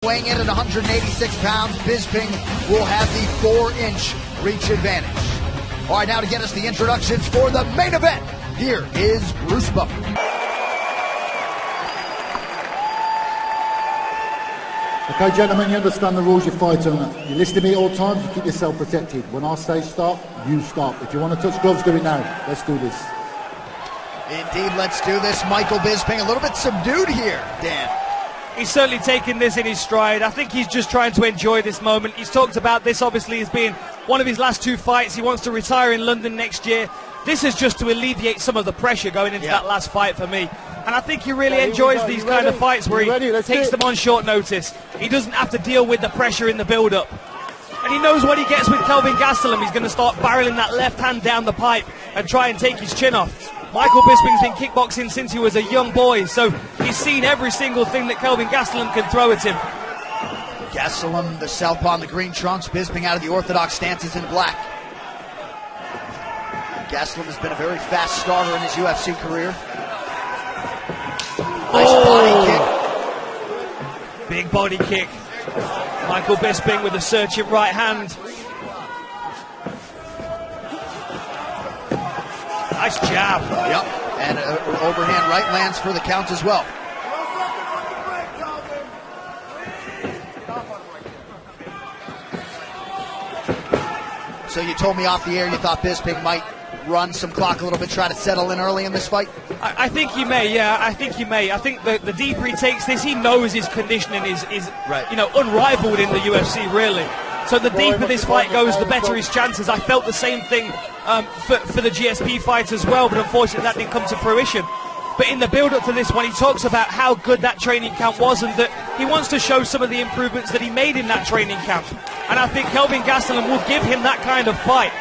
Weighing in at 186 pounds, Bisping will have the 4-inch reach advantage. All right, now to get us the introductions for the main event, here is Bruce Buffer. Okay, gentlemen, you understand the rules you fight on. You listen to me at all times, you keep yourself protected. When I say stop, you stop. If you want to touch gloves, do it now. Let's do this. Indeed, let's do this. Michael Bisping a little bit subdued here, Dan. He's certainly taking this in his stride. I think he's just trying to enjoy this moment. He's talked about this obviously as being one of his last 2 fights. He wants to retire in London next year. This is just to alleviate some of the pressure going into that last fight for me. And I think he really enjoys these kind of fights where he takes them on short notice. He doesn't have to deal with the pressure in the build-up. And he knows what he gets with Kelvin Gastelum. He's going to start barreling that left hand down the pipe and try and take his chin off. Michael Bisping's been kickboxing since he was a young boy, so he's seen every single thing that Kelvin Gastelum can throw at him. Gastelum, the southpaw in the green trunks, Bisping out of the orthodox stances in black. Gastelum has been a very fast starter in his UFC career. Nice body kick. Big body kick. Michael Bisping with a searching right hand. Nice jab. Yep, and overhand right lands for the count as well. So you told me off the air you thought Bisping might run some clock a little bit, try to settle in early in this fight? I think he may, yeah, I think he may. I think the deeper he takes this, he knows his conditioning is right, you know, unrivaled in the UFC, really. So the deeper this fight goes, the better his chances. I felt the same thing for the GSP fight as well, but unfortunately that didn't come to fruition. But in the build-up to this one, he talks about how good that training camp was and that he wants to show some of the improvements that he made in that training camp. And I think Kelvin Gastelum will give him that kind of fight.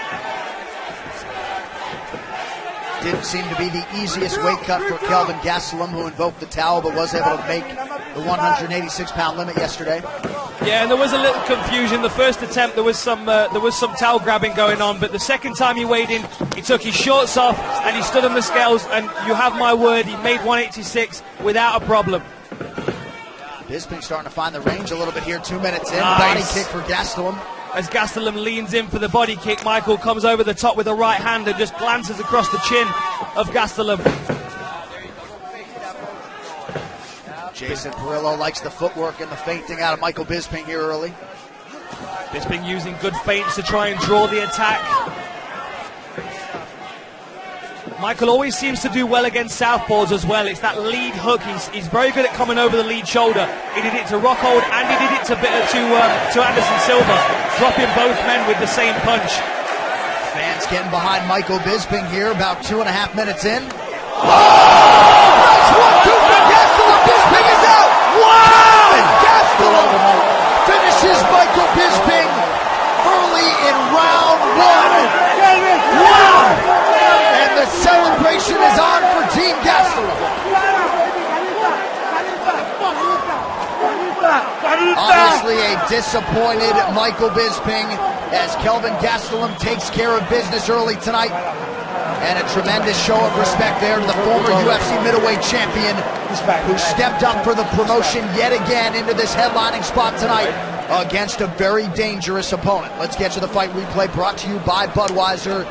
Didn't seem to be the easiest weight cut for Kelvin Gastelum, who invoked the towel but was able to make the 186-pound limit yesterday. Yeah, and there was a little confusion. The first attempt, there was some towel grabbing going on, but the second time he weighed in, he took his shorts off and he stood on the scales, and you have my word, he made 186 without a problem. Bisping starting to find the range a little bit here, 2 minutes in. Nice. Body kick for Gastelum. As Gastelum leans in for the body kick, Michael comes over the top with the right hand and just glances across the chin of Gastelum. Jason Perillo likes the footwork and the feinting out of Michael Bisping here early. Bisping using good feints to try and draw the attack. Michael always seems to do well against southpaws as well. It's that lead hook. He's very good at coming over the lead shoulder. He did it to Rockhold and he did it to Anderson Silva, dropping both men with the same punch. Fans getting behind Michael Bisping here, about 2.5 minutes in. Oh! Nice 1-2 for Gastelum. Bisping is out. Wow! And Gastelum finishes Michael Bisping early in round 1. Wow! And the celebration is on for Team Gastelum. Obviously a disappointed Michael Bisping as Kelvin Gastelum takes care of business early tonight. And a tremendous show of respect there to the former UFC middleweight champion who stepped up for the promotion yet again into this headlining spot tonight against a very dangerous opponent. Let's get to the fight replay brought to you by Budweiser.